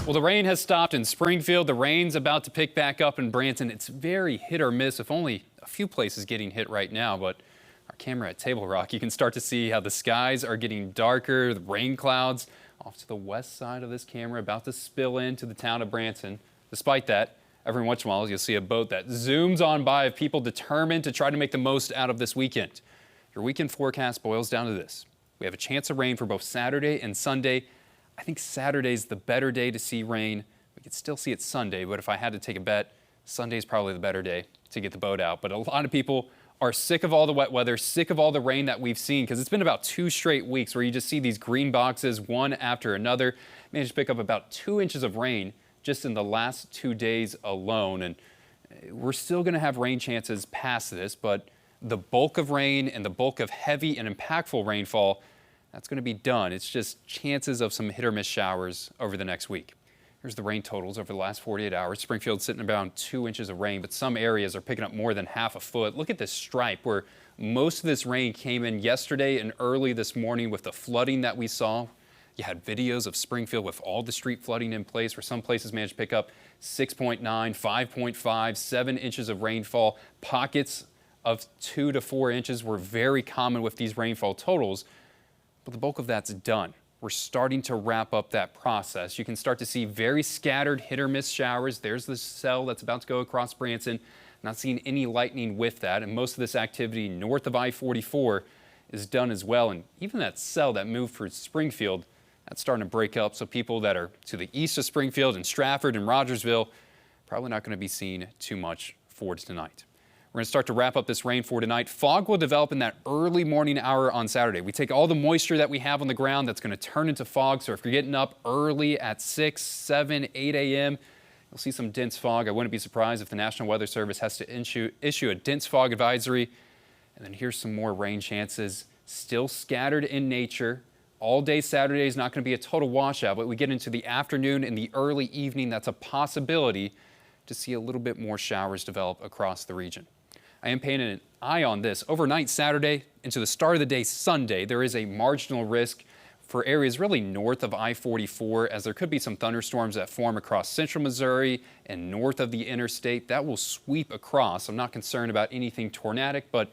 Well, the rain has stopped in Springfield. The rain's about to pick back up in Branson. It's very hit or miss, with only a few places getting hit right now. But our camera at Table Rock, you can start to see how the skies are getting darker. The rain clouds off to the west side of this camera about to spill into the town of Branson. Despite that, every once in a while you'll see a boat that zooms on by of people determined to try to make the most out of this weekend. Your weekend forecast boils down to this. We have a chance of rain for both Saturday and Sunday. I think Saturday's the better day to see rain. We could still see it Sunday, but if I had to take a bet, Sunday's probably the better day to get the boat out. But a lot of people are sick of all the wet weather, sick of all the rain that we've seen, because it's been about 2 straight weeks where you just see these green boxes one after another. Managed to pick up about 2 inches of rain just in the last 2 days alone. And we're still going to have rain chances past this, but the bulk of rain and the bulk of heavy and impactful rainfall, that's going to be done. It's just chances of some hit or miss showers over the next week. Here's the rain totals over the last 48 hours. Springfield's sitting around 2 inches of rain, but some areas are picking up more than half a foot. Look at this stripe where most of this rain came in yesterday and early this morning with the flooding that we saw. You had videos of Springfield with all the street flooding in place, where some places managed to pick up 6.9, 5.5, 7 inches of rainfall. Pockets of 2 to 4 inches were very common with these rainfall totals. But the bulk of that's done. We're starting to wrap up that process. You can start to see very scattered hit or miss showers. There's the cell that's about to go across Branson. Not seeing any lightning with that. And most of this activity north of I-44 is done as well. And even that cell that moved for Springfield, that's starting to break up. So people that are to the east of Springfield and Stratford and Rogersville, probably not going to be seeing too much for tonight. We're going to start to wrap up this rain for tonight. Fog will develop in that early morning hour on Saturday. We take all the moisture that we have on the ground, that's going to turn into fog. So if you're getting up early at 6, 7, 8 a.m., you'll see some dense fog. I wouldn't be surprised if the National Weather Service has to issue a dense fog advisory. And then here's some more rain chances, still scattered in nature. All day Saturday is not going to be a total washout, but we get into the afternoon and the early evening, that's a possibility to see a little bit more showers develop across the region. I am paying an eye on this. Overnight Saturday into the start of the day Sunday, there is a marginal risk for areas really north of I-44, as there could be some thunderstorms that form across central Missouri and north of the interstate. That will sweep across. I'm not concerned about anything tornadic, but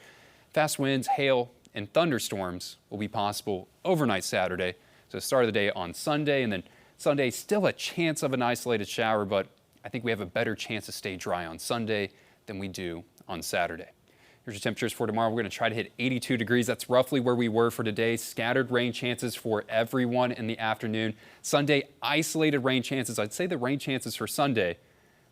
fast winds, hail, and thunderstorms will be possible overnight Saturday. So the start of the day on Sunday, and then Sunday still a chance of an isolated shower, but I think we have a better chance to stay dry on Sunday than we do on Saturday. Here's your temperatures for tomorrow. We're going to try to hit 82 degrees. That's roughly where we were for today. Scattered rain chances for everyone in the afternoon. Sunday, isolated rain chances. I'd say the rain chances for Sunday,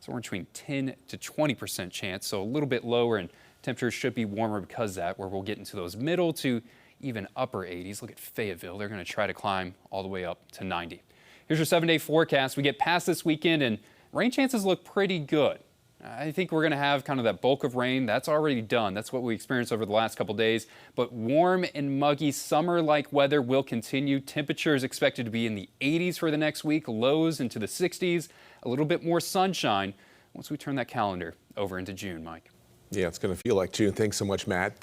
somewhere between 10 to 20% chance, so a little bit lower, and temperatures should be warmer because of that, where we'll get into those middle to even upper 80s. Look at Fayetteville. They're going to try to climb all the way up to 90. Here's your 7-day forecast. We get past this weekend, and rain chances look pretty good. I think we're going to have kind of that bulk of rain. That's already done. That's what we experienced over the last couple days. But warm and muggy summer-like weather will continue. Temperatures expected to be in the 80s for the next week, lows into the 60s. A little bit more sunshine once we turn that calendar over into June, Mike. Yeah, it's going to feel like June. Thanks so much, Matt.